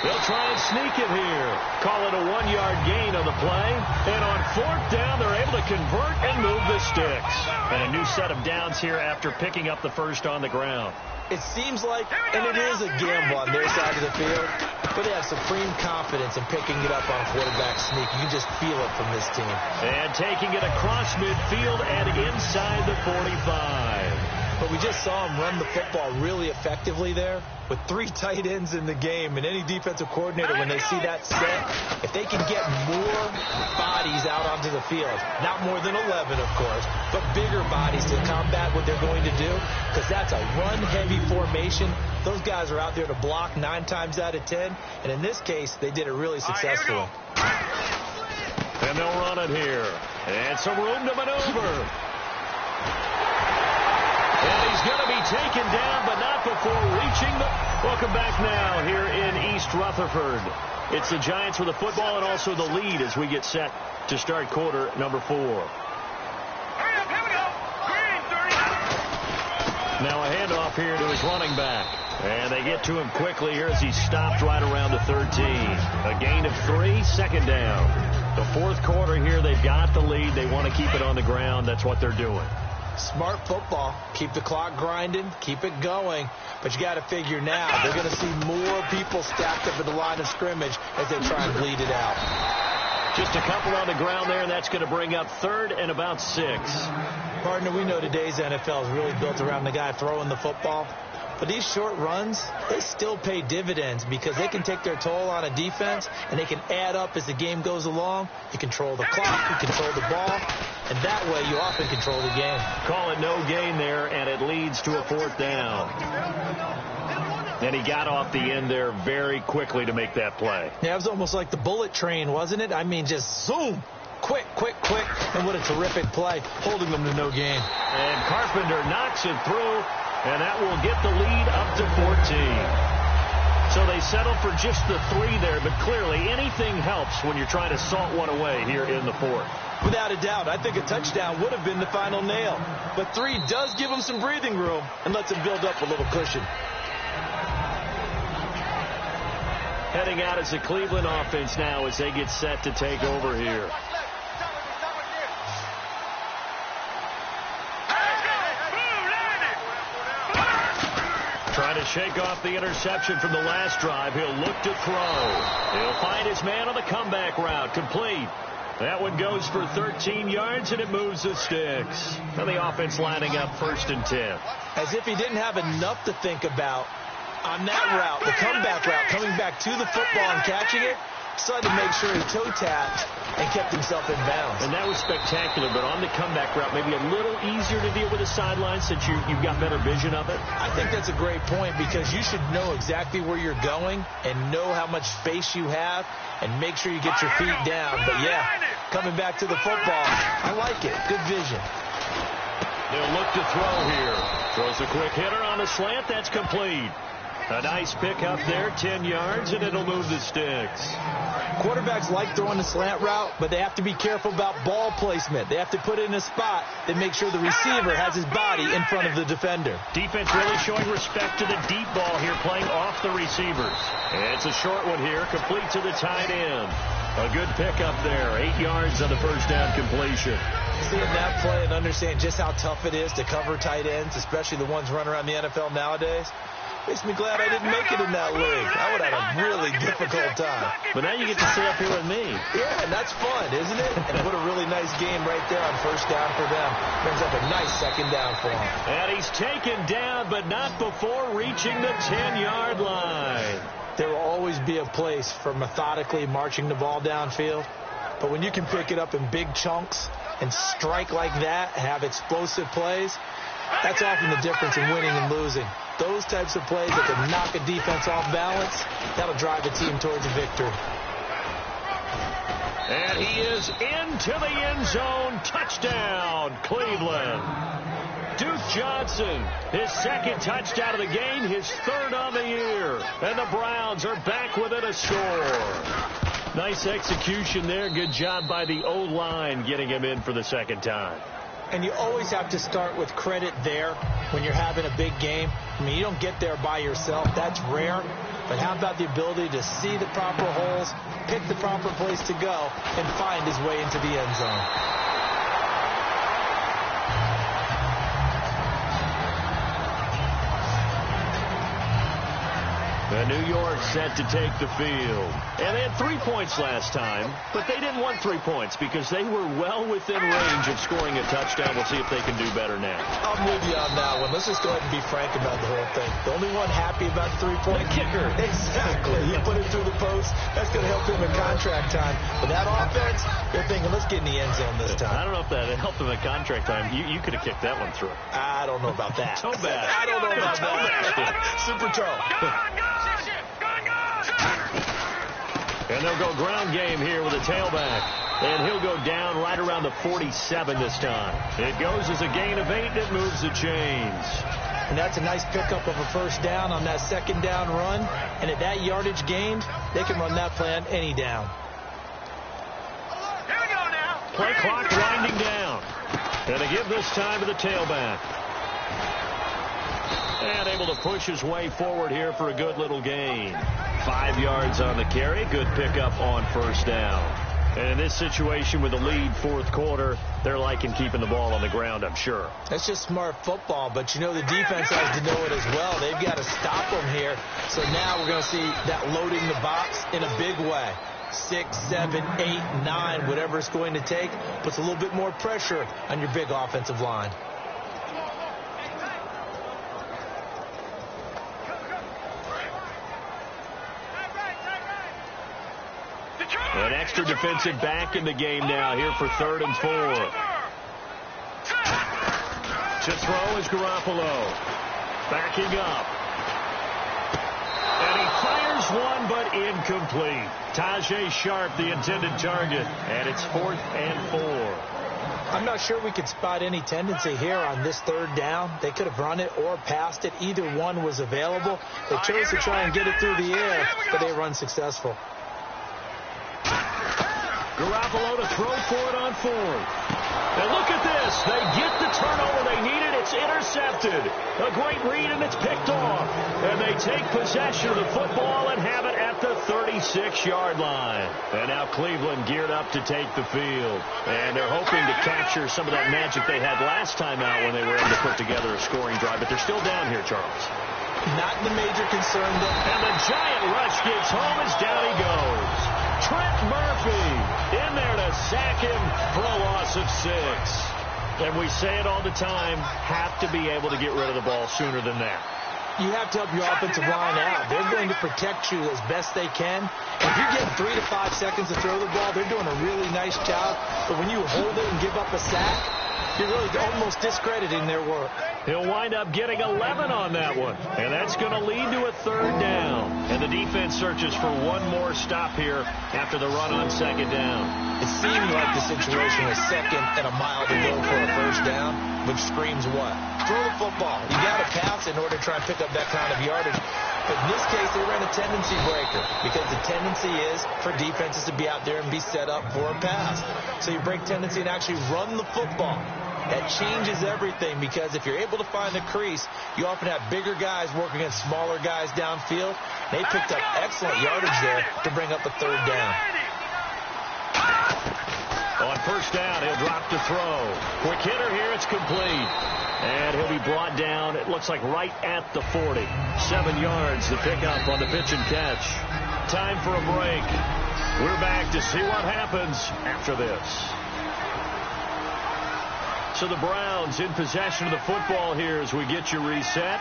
They'll try and sneak it here. Call it a 1-yard gain on the play. And on 4th down, they're able to convert and move the sticks. And a new set of downs here after picking up the first on the ground. It seems like, and it is a gamble on their side of the field, but they have supreme confidence in picking it up on a quarterback sneak. You can just feel it from this team. And taking it across midfield and inside the 45. But we just saw him run the football really effectively there with 3 tight ends in the game. And any defensive coordinator, when they see that set, if they can get more bodies out onto the field, not more than 11, of course, but bigger bodies to combat what they're going to do, because that's a run-heavy formation. Those guys are out there to block 9 times out of 10. And in this case, they did it really successfully. And they'll run it here. And some room to maneuver. And he's going to be taken down, but not before reaching the... Welcome back now here in East Rutherford. It's the Giants with the football and also the lead as we get set to start quarter number 4. Now a handoff here to his running back. And they get to him quickly here as he stopped right around the 13. A gain of 3, second down. The 4th quarter here, they've got the lead. They want to keep it on the ground. That's what they're doing. Smart football. Keep the clock grinding. Keep it going. But you got to figure now, they're going to see more people stacked up at the line of scrimmage as they try and bleed it out. Just a couple on the ground there, and that's going to bring up 3rd and about 6. Partner, we know today's NFL is really built around the guy throwing the football. But these short runs, they still pay dividends because they can take their toll on a defense, and they can add up as the game goes along. You control the clock, you control the ball, and that way you often control the game. Call it no gain there, and it leads to a 4th down. And he got off the end there very quickly to make that play. Yeah, it was almost like the bullet train, wasn't it? I mean, just zoom. Quick, quick, quick. And what a terrific play, holding them to no gain. And Carpenter knocks it through. And that will get the lead up to 14. So they settle for just the 3 there, but clearly anything helps when you're trying to salt one away here in the 4th. Without a doubt, I think a touchdown would have been the final nail. But 3 does give them some breathing room and lets them build up a little cushion. Heading out as the Cleveland offense now as they get set to take over here. Trying to shake off the interception from the last drive. He'll look to throw. He'll find his man on the comeback route. Complete. That one goes for 13 yards, and it moves the sticks. And the offense lining up 1st and 10. As if he didn't have enough to think about on that route, the comeback route, coming back to the football and catching it, decided to make sure he toe-tapped and kept himself in bounds. And that was spectacular, but on the comeback route, maybe a little easier to deal with the sideline since you've got better vision of it? I think that's a great point because you should know exactly where you're going and know how much space you have and make sure you get your feet down. But, yeah, coming back to the football, I like it. Good vision. They'll look to throw here. Throws a quick hitter on the slant. That's complete. A nice pickup there, 10 yards, and it'll move the sticks. Quarterbacks like throwing the slant route, but they have to be careful about ball placement. They have to put it in a spot that makes sure the receiver has his body in front of the defender. Defense really showing respect to the deep ball here, playing off the receivers. And it's a short one here, complete to the tight end. A good pickup there, 8 yards on the 1st down completion. Seeing that play and understand just how tough it is to cover tight ends, especially the ones running around the NFL nowadays, makes me glad I didn't make it in that league. I would have had a really difficult time. But now you get to sit up here with me. Yeah, now That's fun, isn't it? And what a really nice game right there on first down for them. Brings up a nice second down for him. And he's taken down, but not before reaching the 10-yard line. There will always be a place for methodically marching the ball downfield. But when you can pick it up in big chunks and strike like that, have explosive plays, that's often the difference in winning and losing. Those types of plays that can knock a defense off balance, that'll drive a team towards a victory. And he is into the end zone. Touchdown, Cleveland. Duke Johnson, his second touchdown of the game, his third on the year. And the Browns are back within a score. Nice execution there. Good job by the O-line getting him in for the second time. And you always have to start with credit there when you're having a big game. I mean, you don't get there by yourself. That's rare. But how about the ability to see the proper holes, pick the proper place to go, and find his way into the end zone? And New York set to take the field. And they had 3 points last time, but they didn't want 3 points because they were well within range of scoring a touchdown. We'll see if they can do better now. I'm with you on that one. Let's just go ahead and be frank about the whole thing. The only one happy about the 3-point kicker. Exactly. He put it through the post. That's going to help him in contract time. But that offense, they're thinking, let's get in the end zone this time. I don't know if that helped him at contract time. You could have kicked that one through. I don't know about that. Toe bad. I don't know about that. Super toe. And they'll go ground game here with a tailback. And he'll go down right around the 47 this time. It goes as a gain of 8, and it moves the chains. And that's a nice pickup of a first down on that second down run. And at that yardage gained, they can run that play on any down. Here we go now. Play clock winding down. And they give this time to the tailback. And able to push his way forward here for a good little gain. 5 yards on the carry. Good pickup on first down. And in this situation with the lead fourth quarter, they're liking keeping the ball on the ground, I'm sure. That's just smart football, but you know the defense has to know it as well. They've got to stop them here. So now we're going to see that loading the box in a big way. 6, 7, 8, 9, whatever it's going to take, puts a little bit more pressure on your big offensive line. An extra defensive back in the game now here for 3rd and 4. To throw is Garoppolo. Backing up. And he fires one, but incomplete. Tajay Sharp, the intended target. And it's 4th and 4. I'm not sure we could spot any tendency here on this 3rd down. They could have run it or passed it. Either one was available. They chose to try and get it through the air, but they were unsuccessful. Garoppolo to throw for it on 4th. And look at this. They get the turnover they needed. It's intercepted. A great read, and it's picked off. And they take possession of the football and have it at the 36-yard line. And now Cleveland geared up to take the field. And they're hoping to capture some of that magic they had last time out when they were able to put together a scoring drive. But they're still down here, Charles. Not the major concern. And the giant rush gets home as down he goes. Trent Murphy in there to sack him for a loss of 6. And we say it all the time, have to be able to get rid of the ball sooner than that. You have to help your offensive line out. They're going to protect you as best they can. If you're getting 3 to 5 seconds to throw the ball, they're doing a really nice job. But when you hold it and give up a sack, you're really almost discrediting their work. He'll wind up getting 11 on that one. And that's going to lead to a 3rd down. And the defense searches for one more stop here after the run on 2nd down. It seemed like the situation was 2nd and a mile to go for a first down, which screams what? Throw the football. You got to pass in order to try and pick up that kind of yardage. But in this case, they ran a tendency breaker because the tendency is for defenses to be out there and be set up for a pass. So you break tendency and actually run the football. That changes everything because if you're able to find the crease, you often have bigger guys working against smaller guys downfield. They picked up excellent yardage there to bring up a 3rd down. On first down, he'll drop to throw. Quick hitter here, it's complete. And he'll be brought down, it looks like right at the 40. 7 yards to pick up on the pitch and catch. Time for a break. We're back to see what happens after this. So the Browns in possession of the football here as we get you reset.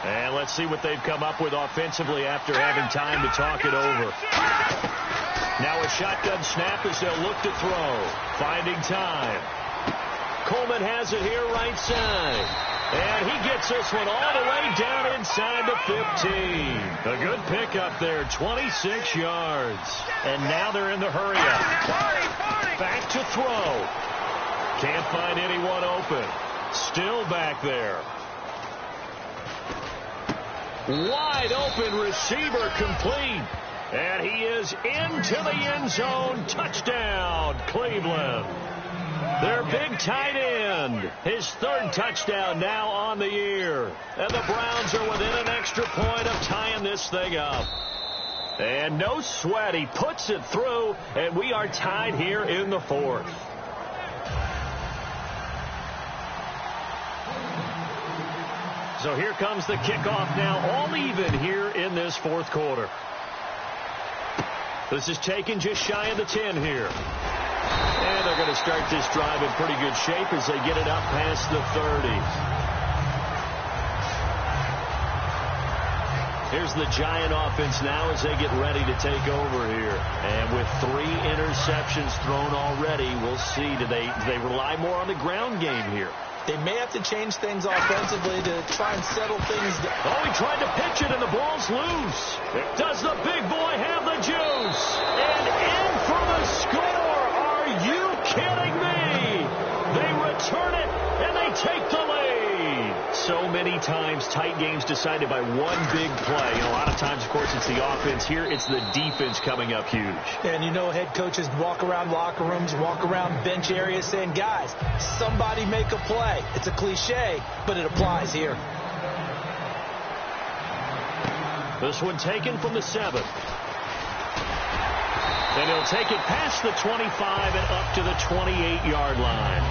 And let's see what they've come up with offensively after having time to talk it over. Now a shotgun snap as they'll look to throw. Finding time. Coleman has it here right side. And he gets this one all the way down inside the 15. A good pickup there, 26 yards. And now they're in the hurry-up. Back to throw. Can't find anyone open. Still back there. Wide open receiver complete. And he is into the end zone. Touchdown, Cleveland. Their big tight end. His third touchdown now on the year. And the Browns are within an extra point of tying this thing up. And no sweat. He puts it through. And we are tied here in the fourth. So here comes the kickoff now, all even here in this fourth quarter. This is taken just shy of the 10 here. And they're going to start this drive in pretty good shape as they get it up past the 30. Here's the Giant offense now as they get ready to take over here. And with 3 interceptions thrown already, we'll see. Do they rely more on the ground game here? They may have to change things offensively to try and settle things down. Oh, he tried to pitch it, and the ball's loose. Does the big boy have the juice? And in for the score. Are you kidding me? They return it, and they take the lead. So many times, tight games decided by one big play. And a lot of times, of course, it's the offense. Here, it's the defense coming up huge. And you know, head coaches walk around locker rooms, walk around bench areas saying, guys, somebody make a play. It's a cliche, but it applies here. This one taken from the 7. And he'll take it past the 25 and up to the 28-yard line.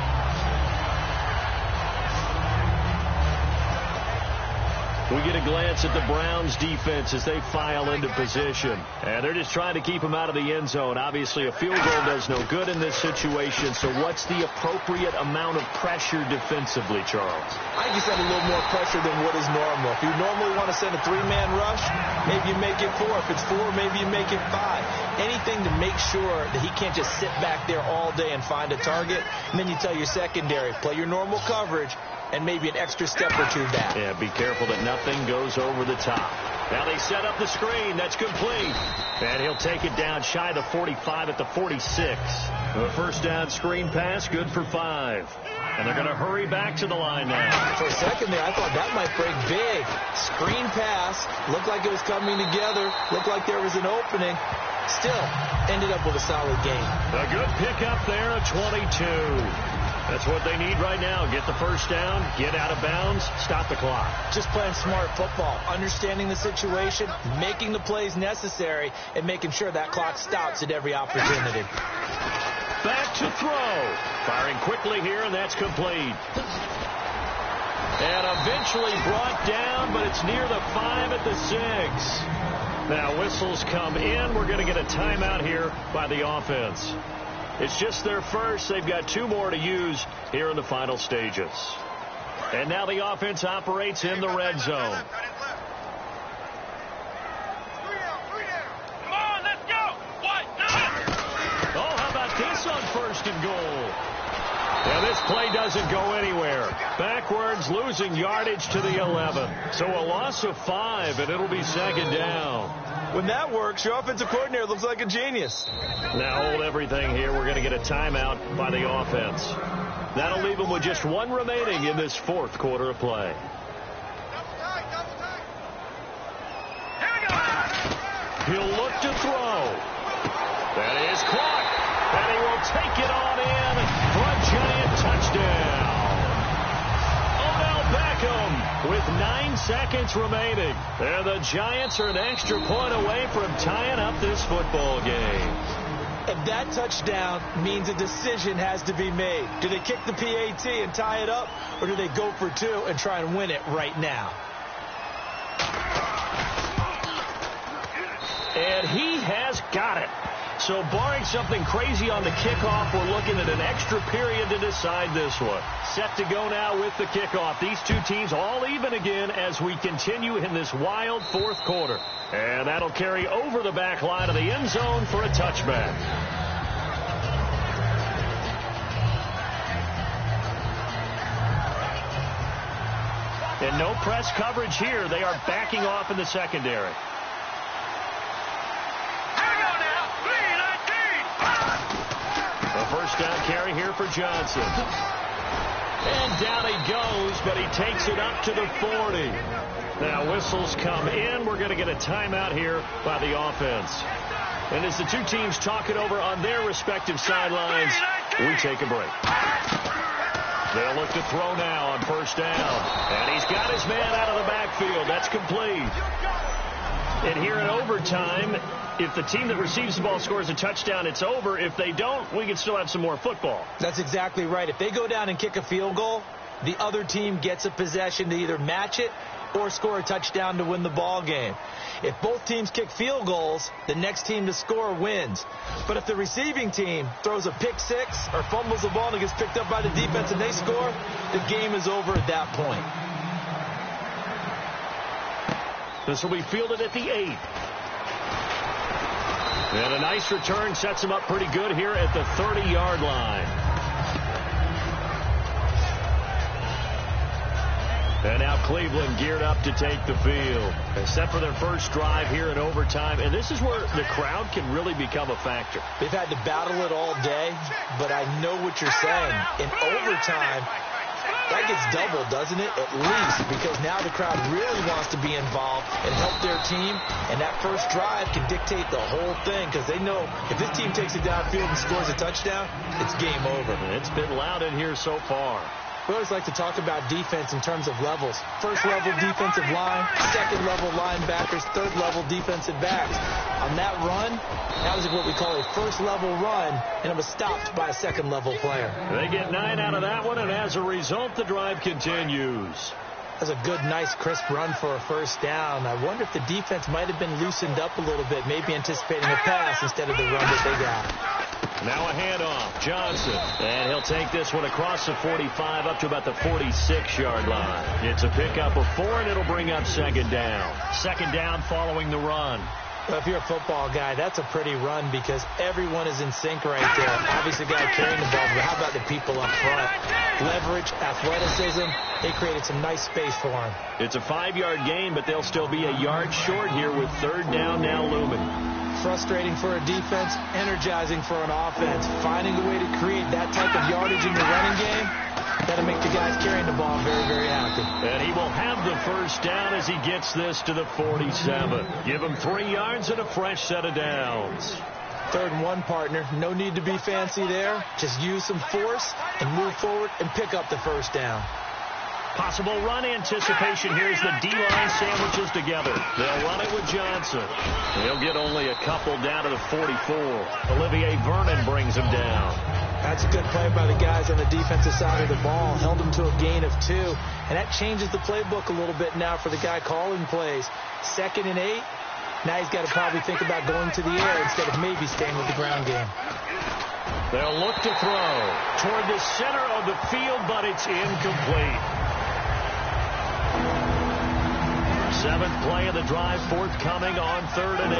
We get a glance at the Browns defense as they file into position. And they're just trying to keep him out of the end zone. Obviously, a field goal does no good in this situation. So what's the appropriate amount of pressure defensively, Charles? I just had a little more pressure than what is normal. If you normally want to send a 3-man rush, maybe you make it 4. If it's 4, maybe you make it 5. Anything to make sure that he can't just sit back there all day and find a target. And then you tell your secondary, play your normal coverage, and maybe an extra step or 2 back. Yeah, be careful that nothing goes over the top. Now they set up the screen. That's complete. And he'll take it down shy of the 45 at the 46. The first down screen pass, good for 5. And they're going to hurry back to the line now. For a second there, I thought that might break big. Screen pass. Looked like it was coming together. Looked like there was an opening. Still, ended up with a solid game. A good pickup there at 22. That's what they need right now. Get the first down, get out of bounds, stop the clock. Just playing smart football, understanding the situation, making the plays necessary, and making sure that clock stops at every opportunity. Back to throw. Firing quickly here, and that's complete. And eventually brought down, but it's near the 5 at the 6. Now whistles come in. We're going to get a timeout here by the offense. It's just their first. They've got 2 more to use here in the final stages. And now the offense operates in the red zone. Come on, let's go. Oh, how about this on 1st and goal? Now this play doesn't go anywhere. Backwards, losing yardage to the 11. So a loss of 5, and it'll be 2nd down. When that works, your offensive coordinator looks like a genius. Now hold everything here. We're going to get a timeout by the offense. That'll leave them with just 1 remaining in this 4th quarter of play. He'll look to throw. That is caught. And he will take it on in for a Giant touchdown. Odell Beckham with 9 seconds remaining. And the Giants are an extra point away from tying up this football game. And that touchdown means a decision has to be made. Do they kick the PAT and tie it up, or do they go for 2 and try and win it right now? And he has got it. So barring something crazy on the kickoff, we're looking at an extra period to decide this one. Set to go now with the kickoff. These two teams all even again as we continue in this wild fourth quarter. And that'll carry over the back line of the end zone for a touchback. And no press coverage here. They are backing off in the secondary. A first down carry here for Johnson. And down he goes, but he takes it up to the 40. Now whistles come in. We're going to get a timeout here by the offense. And as the two teams talk it over on their respective sidelines, we take a break. They'll look to throw now on first down. And he's got his man out of the backfield. That's complete. And here in overtime, if the team that receives the ball scores a touchdown, it's over. If they don't, we can still have some more football. That's exactly right. If they go down and kick a field goal, the other team gets a possession to either match it or score a touchdown to win the ball game. If both teams kick field goals, the next team to score wins. But if the receiving team throws a pick six or fumbles the ball and it gets picked up by the defense and they score, the game is over at that point. This will be fielded at the 8. And a nice return sets him up pretty good here at the 30-yard line. And now Cleveland geared up to take the field. Except for their first drive here in overtime. And this is where the crowd can really become a factor. They've had to battle it all day, but I know what you're saying. In overtime, that gets doubled, doesn't it? At least, because now the crowd really wants to be involved and help their team. And that first drive can dictate the whole thing because they know if this team takes it downfield and scores a touchdown, it's game over. It's been loud in here so far. We always like to talk about defense in terms of levels. First level defensive line, second level linebackers, third level defensive backs. On that run, that was what we call a first level run, and it was stopped by a second level player. They get 9 out of that one, and as a result, the drive continues. That's a good, nice, crisp run for a first down. I wonder if the defense might have been loosened up a little bit, maybe anticipating a pass instead of the run that they got. Now a handoff, Johnson. And he'll take this one across the 45 up to about the 46-yard line. It's a pickup of 4, and it'll bring up second down. Second down following the run. Well, if you're a football guy, that's a pretty run because everyone is in sync right there. Obviously, the guy carrying the ball, but how about the people up front? Leverage, athleticism, they created some nice space for him. It's a 5-yard gain, but they'll still be a yard short here with third down now looming. Frustrating for a defense, energizing for an offense. Finding a way to create that type of yardage in the running game, that'll make the guys carrying the ball very, very happy. And he will have the first down as he gets this to the 47. Give him 3 yards and a fresh set of downs. 3rd and 1, partner. No need to be fancy there. Just use some force and move forward and pick up the first down. Possible run anticipation here as the D-line sandwiches together. They'll run it with Johnson. He'll get only a couple down to the 44. Olivier Vernon brings him down. That's a good play by the guys on the defensive side of the ball. Held him to a gain of 2. And that changes the playbook a little bit now for the guy calling plays. 2nd and 8. Now he's got to probably think about going to the air instead of maybe staying with the ground game. They'll look to throw toward the center of the field, but it's incomplete. 7th play of the drive forthcoming on 3rd and 8.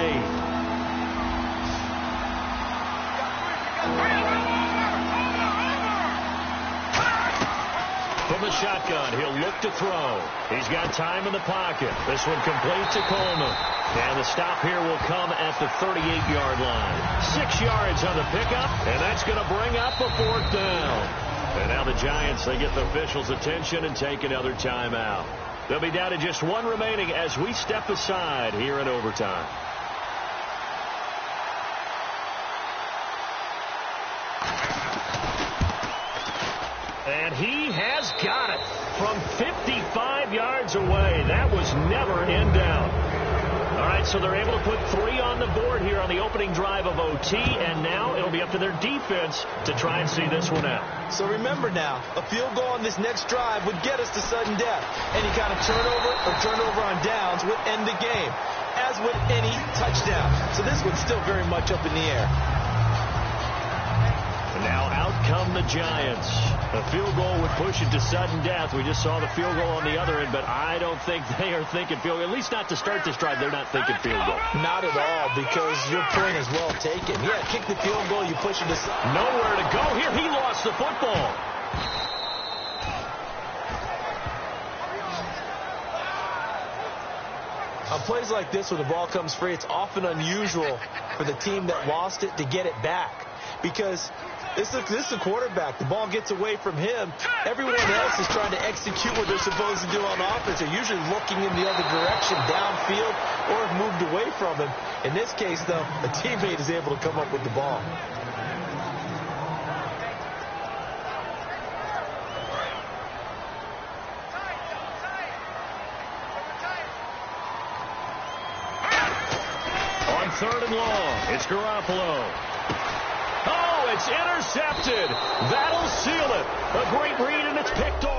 From the shotgun, he'll look to throw. He's got time in the pocket. This one complete to Coleman. And the stop here will come at the 38-yard line. 6 yards on the pickup, and that's going to bring up a 4th down. And now the Giants, they get the officials' attention and take another timeout. They'll be down to just 1 remaining as we step aside here in overtime. And he has got it from 55 yards away. That was never in doubt. All right. right, so they're able to put 3 on the board here on the opening drive of OT, and now it'll be up to their defense to try and see this one out. So remember now, a field goal on this next drive would get us to sudden death. Any kind of turnover on downs would end the game, as would any touchdown. So this one's still very much up in the air. And now out come the Giants. A field goal would push it to sudden death. We just saw the field goal on the other end, but I don't think they are thinking field goal. At least not to start this drive. They're not thinking field goal. Not at all, because your point is well taken. Yeah, kick the field goal, you push it to nowhere to go here. He lost the football. On plays like this where the ball comes free, it's often unusual for the team that lost it to get it back, because this is a quarterback. The ball gets away from him. Everyone else is trying to execute what they're supposed to do on offense. They're usually looking in the other direction, downfield, or have moved away from him. In this case, though, a teammate is able to come up with the ball. On 3rd and long, it's Garoppolo. Oh, it's intercepted. That'll seal it. A great read, and it's picked off.